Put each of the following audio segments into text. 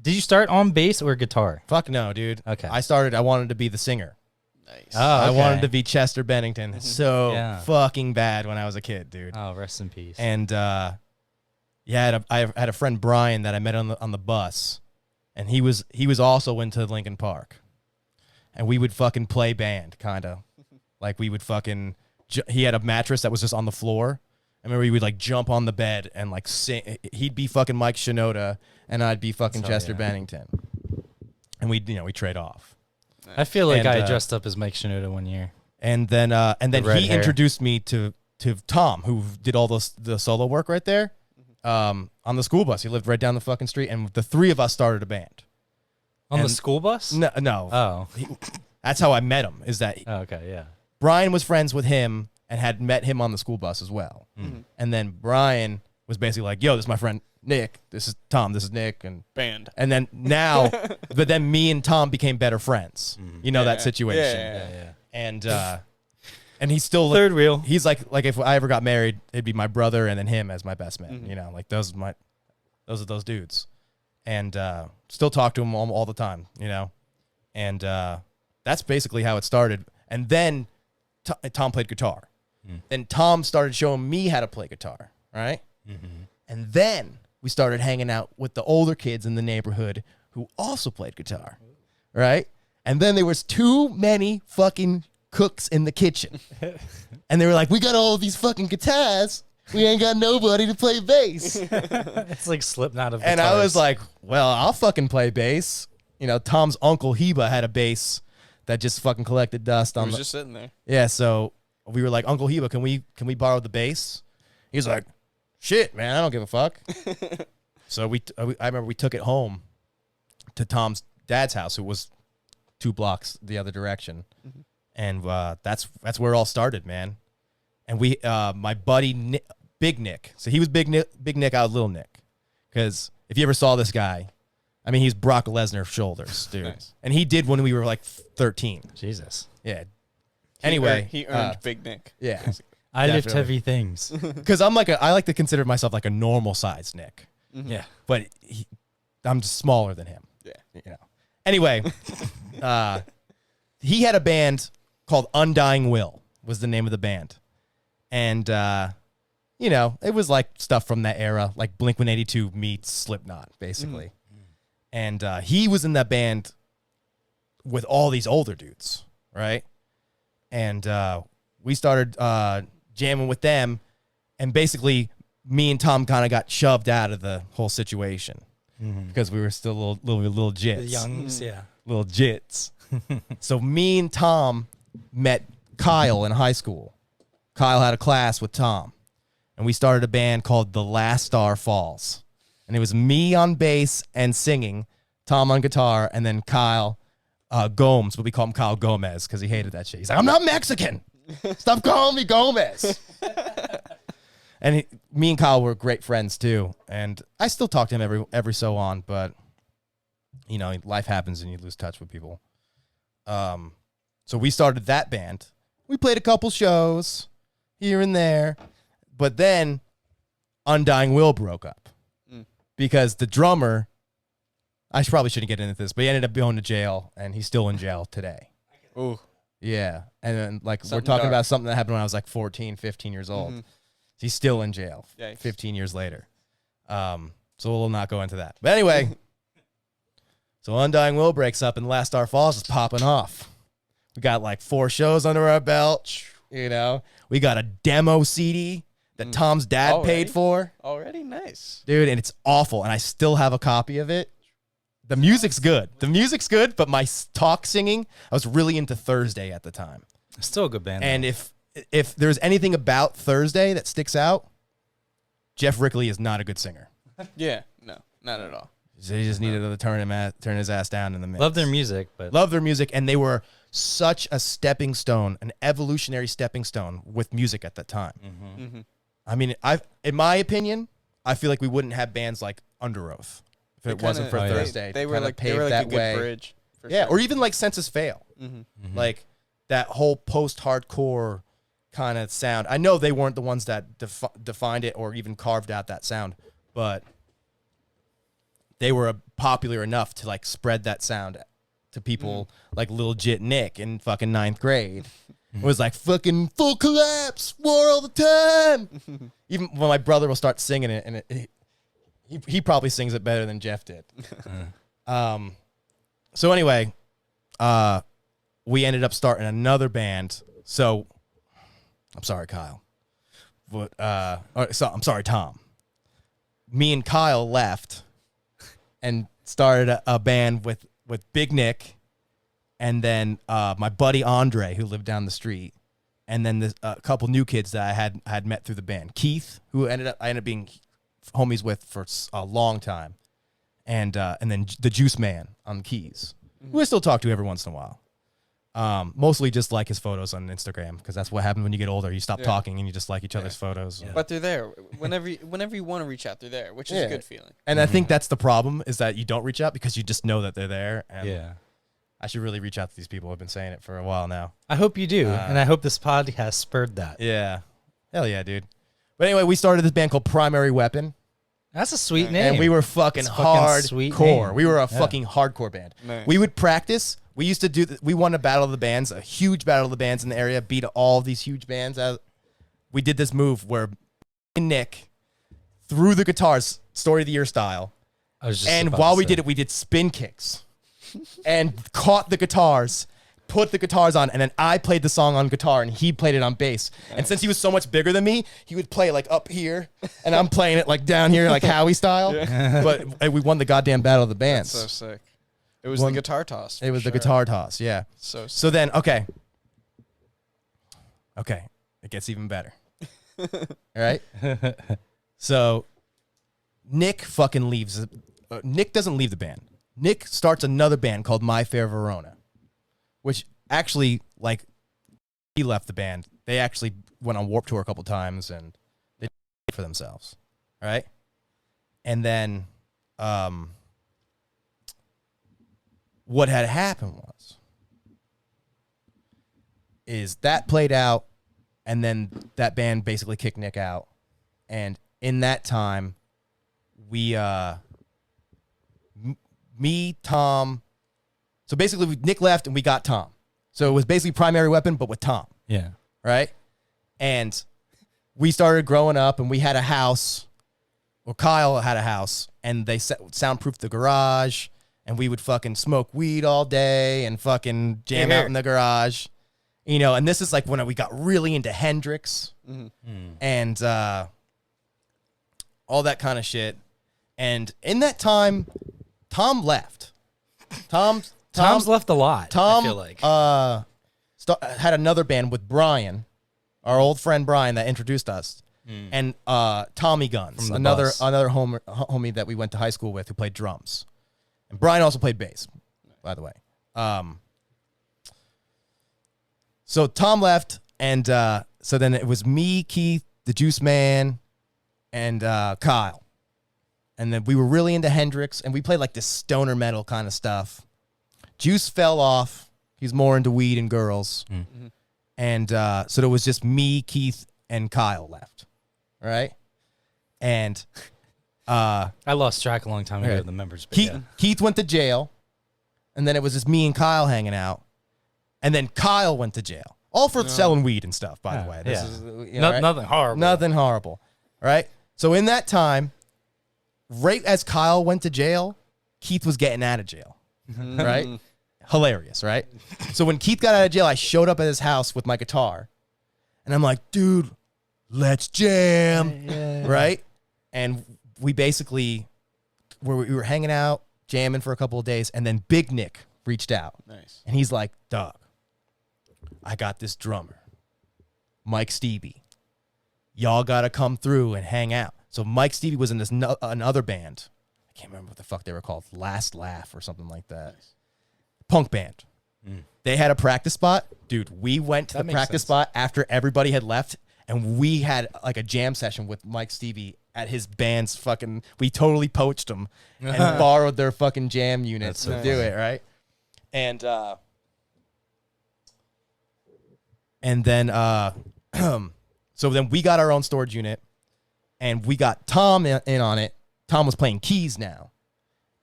Did you start on bass or guitar? Fuck no, dude. Okay. I wanted to be the singer. Nice. Oh, I okay. wanted to be Chester Bennington Yeah. fucking bad when I was a kid, dude. Oh, rest in peace. And I had a friend Brian that I met on the bus, and he was also into Linkin Park, and we would fucking play band, kind of like we would fucking. He had a mattress that was just on the floor. I remember we would like jump on the bed and like sing. He'd be fucking Mike Shinoda, and I'd be fucking Chester Bennington, and we trade off. I feel like And, I dressed up as Mike Shinoda one year. And then red he hair. introduced me to Tom, who did all the solo work right there, on the school bus. He lived right down the fucking street, and the three of us started a band. On the And- school bus? No. Oh. That's how I met him. Is that Oh, okay, yeah. Brian was friends with him and had met him on the school bus as well. Mm-hmm. And then Brian was basically like, "Yo, this is my friend Nick. This is Tom. This is Nick." Band. And then now, but then me and Tom became better friends. You know that situation. Yeah. And he's still Third wheel. He's like if I ever got married, it'd be my brother and then him as my best man. Mm-hmm. You know, like those are those dudes. And still talk to him all the time. You know, and that's basically how it started. And then Tom played guitar. Then Tom started showing me how to play guitar. Right. And then we started hanging out with the older kids in the neighborhood who also played guitar. Right. And then there was too many fucking cooks in the kitchen. And they were like, "We got all of these fucking guitars. We ain't got nobody to play bass." It's like Slipknot of guitars. And I was like, "Well, I'll fucking play bass." You know, Tom's uncle Heba had a bass that just fucking collected dust I on was the. just sitting there. Yeah, so we were like, "Uncle Heba, can we borrow the bass?" He's like, "Shit, man, I don't give a fuck." So I remember we took it home to Tom's dad's house, who was 2 blocks the other direction. And that's where it all started, man. And we, my buddy Big Nick. So he was Big Nick. I was Little Nick. Because if you ever saw this guy, I mean, he's Brock Lesnar shoulders, dude. Nice. And he did when we were like 13. Jesus. Yeah. Anyway, He earned Big Nick. Yeah. I lift Definitely. heavy things. Because I like to consider myself like a normal sized Nick, Yeah. but I'm just smaller than him. Yeah. You know. Anyway, he had a band called Undying Will was the name of the band. And, you know, it was like stuff from that era, like Blink-182 meets Slipknot, basically. And he was in that band with all these older dudes, right? And we started jamming with them, and basically me and Tom kind of got shoved out of the whole situation because we were still little jits. The youngs, yeah. Little jits. So me and Tom met Kyle in high school. Kyle had a class with Tom, and we started a band called The Last Star Falls. And it was me on bass and singing, Tom on guitar, and then Kyle Gomes, but we call him Kyle Gomez because he hated that shit. He's like, "I'm not Mexican. Stop calling me Gomez." And me and Kyle were great friends too. And I still talk to him every so on, but you know, life happens and you lose touch with people. So we started that band. We played a couple shows here and there, but then Undying Will broke up because the drummer, I probably shouldn't get into this, but he ended up going to jail, and he's still in jail today. Ooh. Yeah. And then, like, we're Something talking dark. about something that happened when I was like 14, 15 years old. He's still in jail Yikes. 15 years later. So we'll not go into that. But anyway, so Undying Will breaks up, and Last Star Falls is popping off. We got like 4 shows under our belt. You know, we got a demo CD that Tom's dad Already? paid for. Already nice. Dude, and it's awful, and I still have a copy of it. The music's good. But my talk singing, I was really into Thursday at the time. Still a good band. And if there's anything about Thursday that sticks out, Jeff Rickley is not a good singer. Yeah. No, not at all. So he just needed to turn his ass down in the mix. Love their music, but Love their music, and they were such a stepping stone, an evolutionary stepping stone with music at that time. I mean, in my opinion, I feel like we wouldn't have bands like Under Oath if it wasn't for Thursday. They to were kinda like pave a that good way. bridge. For Yeah, sure. or even like Census Fail. Like that whole post-hardcore kind of sound. I know they weren't the ones that defined it or even carved out that sound, but they were popular enough to like spread that sound to people like Lil Jit Nick in fucking 9th grade. It was like fucking full collapse, war all the time. Even when my brother will start singing it, and he probably sings it better than Jeff did. So anyway, we ended up starting another band. So I'm sorry, Kyle. But I'm sorry, Tom. Me and Kyle left and started a band with Big Nick. And then my buddy Andre, who lived down the street, and then a couple new kids that I had met through the band. Keith, who I ended up being homies with for a long time, and then the Juice Man on the keys, who I still talk to every once in a while. Mostly just like his photos on Instagram, because that's what happens when you get older. You stop talking and you just like each other's photos. Yeah. But they're there whenever you want to reach out. They're there, which is a good feeling. And I think that's the problem, is that you don't reach out because you just know that they're there. And I should really reach out to these people. I've been saying it for a while now. I hope you do, and I hope this podcast spurred that. Yeah. Hell yeah, dude. But anyway, we started this band called Primary Weapon. That's a sweet name. And we were fucking hardcore. We were a fucking hardcore band. Nice. We would practice. We used to we won a battle of the bands, a huge battle of the bands in the area, beat all these huge bands. We did this move where Nick threw the guitars, Story of the Year style. And while we did it, we did spin kicks. And caught the guitars, put the guitars on, and then I played the song on guitar and he played it on bass. Nice. And since he was so much bigger than me, he would play like up here and I'm playing it like down here, like Howie style. But we won the goddamn battle of the bands. That's so sick. It was the guitar toss. It was the guitar toss, yeah. So then, okay, it gets even better. All right? So Nick fucking leaves. Nick doesn't leave the band. Nick starts another band called My Fair Verona, which actually, like, he left the band. They actually went on Warped Tour a couple times, and they did for themselves, right? And then what had happened is that played out, and then that band basically kicked Nick out. And in that time, me, Tom. So basically, Nick left and we got Tom. So it was basically Primary Weapon, but with Tom. Yeah. Right? And we started growing up and we had a house, or Kyle had a house, and they soundproofed the garage, and we would fucking smoke weed all day and fucking jam out in the garage. You know, and this is like when we got really into Hendrix and all that kind of shit. And in that time, Tom left. Tom's left a lot. Tom, I feel like. Had another band with Brian, our old friend Brian that introduced us, and Tommy Guns, another homie that we went to high school with who played drums, and Brian also played bass, by the way. So Tom left, and so then it was me, Keith, the Juice Man, and Kyle. And then we were really into Hendrix, and we played like this stoner metal kind of stuff. Juice fell off. He's more into weed and girls. Mm-hmm. And so there was just me, Keith, and Kyle left. All right? And I lost track a long time ago of the members. But Keith went to jail, and then it was just me and Kyle hanging out. And then Kyle went to jail. All for selling weed and stuff, by the way. This is, right? Nothing horrible. Nothing horrible. All right? So in that time, right as Kyle went to jail, Keith was getting out of jail, right? Hilarious, right? So when Keith got out of jail, I showed up at his house with my guitar, and I'm like, dude, let's jam, right? And we basically, we were hanging out, jamming for a couple of days, and then Big Nick reached out. Nice. And he's like, Doug, I got this drummer, Mike Stevie. Y'all got to come through and hang out. So Mike Stevie was in this another band. I can't remember what the fuck they were called. Last Laugh or something like that. Nice. Punk band. They had a practice spot. Dude, we went to the practice spot after everybody had left, and we had like a jam session with Mike Stevie at his band's fucking... We totally poached them and borrowed their fucking jam units to do it, right? And then... So then we got our own storage unit, and we got Tom in on it. Tom was playing keys now.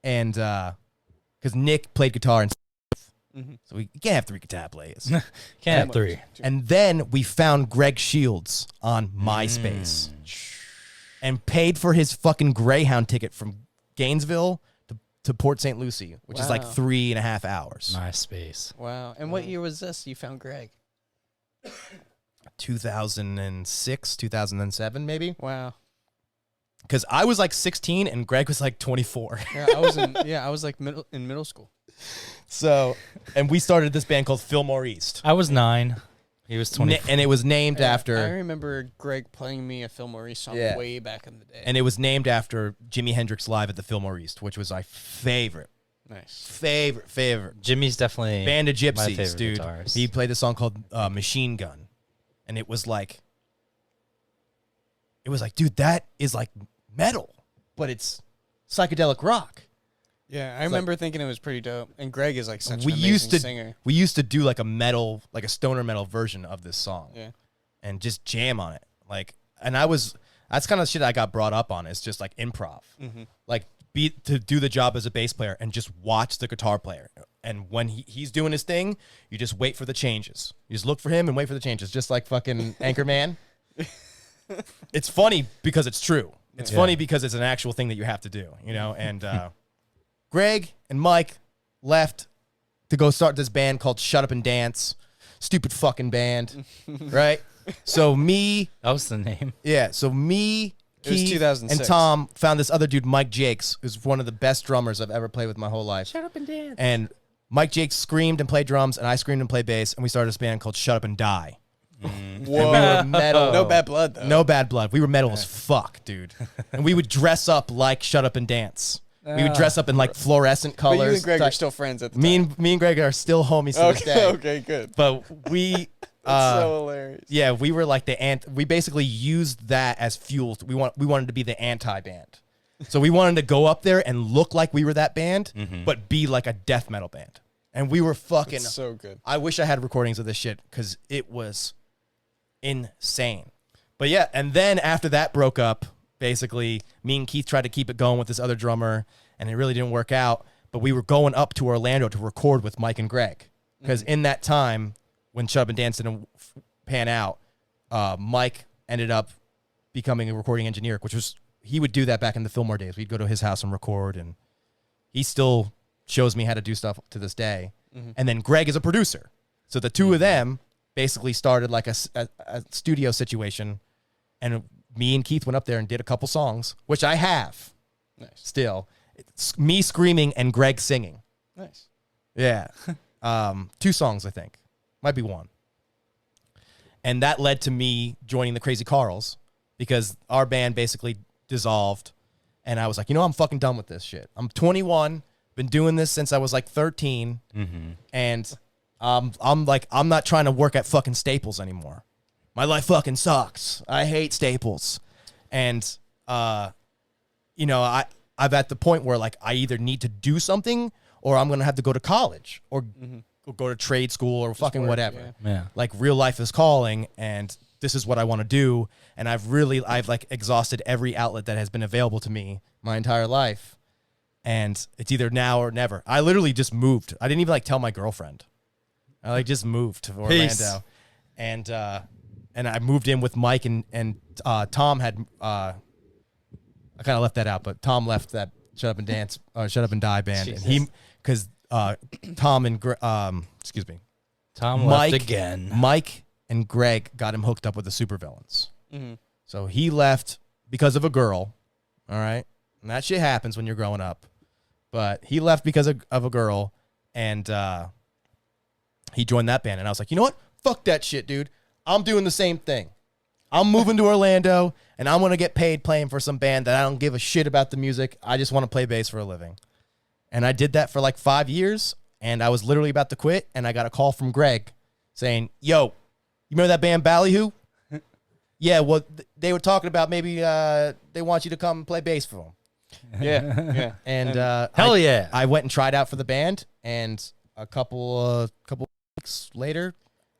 and because Nick played guitar and so we can't have 3 guitar players. Can't have 3. And then we found Greg Shields on MySpace and paid for his fucking Greyhound ticket from Gainesville to Port St. Lucie, which is like 3.5 hours. MySpace. Wow. And what year was this you found Greg? 2006, 2007, maybe. Wow. Because I was like 16 and Greg was like 24. Yeah, I was like in middle school. So, and we started this band called Fillmore East. I was 9. He was 20. And it was named after... I remember Greg playing me a Fillmore East song way back in the day. And it was named after Jimi Hendrix Live at the Fillmore East, which was my favorite. Nice. Favorite. Jimmy's definitely Band of my Gypsies, favorite dude. guitarist. He played a song called Machine Gun. And it was like, dude, that is like metal, but it's psychedelic rock. Yeah, I remember thinking it was pretty dope. And Greg is like such We an used amazing to singer. we used to do like a stoner metal version of this song. Yeah. And just jam on it. That's kind of shit I got brought up on. It's just like improv. Like to do the job as a bass player and just watch the guitar player. And when he's doing his thing, you just wait for the changes. You just look for him and wait for the changes, just like fucking Anchorman. It's funny because it's true. It's funny because it's an actual thing that you have to do, you know? And Greg and Mike left to go start this band called Shut Up and Dance. Stupid fucking band, right? So me... That was the name. Yeah, so me, It was Keith, 2006. and Tom found this other dude, Mike Jakes, who's one of the best drummers I've ever played with my whole life. Shut up and dance. And Mike Jakes screamed and played drums, and I screamed and played bass, and we started this band called Shut Up and Die. Whoa. And we were metal. No bad blood, though. No bad blood. We were metal as fuck, dude. And we would dress up like Shut Up and Dance. We would dress up in like fluorescent colors. But you and Greg are still friends at the me time. and Greg are still homies to this day. Okay, good. But we... That's so hilarious. Yeah, we were like we basically used that as fuel. We wanted to be the anti-band. So we wanted to go up there and look like we were that band, but be like a death metal band. And we were fucking... It's so good. I wish I had recordings of this shit because it was insane. But yeah, and then after that broke up, basically, me and Keith tried to keep it going with this other drummer, and it really didn't work out. But we were going up to Orlando to record with Mike and Greg. Because in that time, when Shut Up and Dance didn't pan out, Mike ended up becoming a recording engineer, which was... He would do that back in the Fillmore days. We'd go to his house and record, and he still shows me how to do stuff to this day. And then Greg is a producer. So the two of them basically started like a studio situation, and me and Keith went up there and did a couple songs, which I have still. It's me screaming and Greg singing. Nice. Yeah. 2 songs, I think. Might be 1. And that led to me joining the Crazy Carls because our band basically dissolved, and I was like, I'm fucking done with this shit. I'm 21, been doing this since I was like 13, and I'm not trying to work at fucking Staples anymore. My life fucking sucks. I hate Staples, and I'm at the point where like I either need to do something or I'm gonna have to go to college or go to trade school or fucking whatever. Yeah. Like real life is calling, and this is what I want to do. And I've like exhausted every outlet that has been available to me my entire life. And it's either now or never. I literally just moved. I didn't even like tell my girlfriend. I like just moved to Orlando. Peace. And I moved in with Mike and Tom had, I kind of left that out, but Tom left that Shut Up and Dance, Shut Up and Die band. Jesus. And because Tom and, Tom Mike, left again. Mike and Greg got him hooked up with the supervillains. So he left because of a girl, all right? And that shit happens when you're growing up. But he left because of a girl, and he joined that band. And I was like, you know what? Fuck that shit, dude. I'm doing the same thing. I'm moving to Orlando, and I'm going to get paid playing for some band that I don't give a shit about the music. I just want to play bass for a living. And I did that for like 5 years, and I was literally about to quit, and I got a call from Greg saying, yo, you remember that band Ballyhoo? Yeah, well, they were talking about maybe they want you to come play bass for them. Yeah. And Hell yeah. I went and tried out for the band, and a couple weeks later,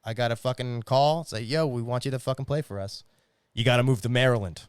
I got a fucking call say, yo, we want you to fucking play for us. You got to move to Maryland.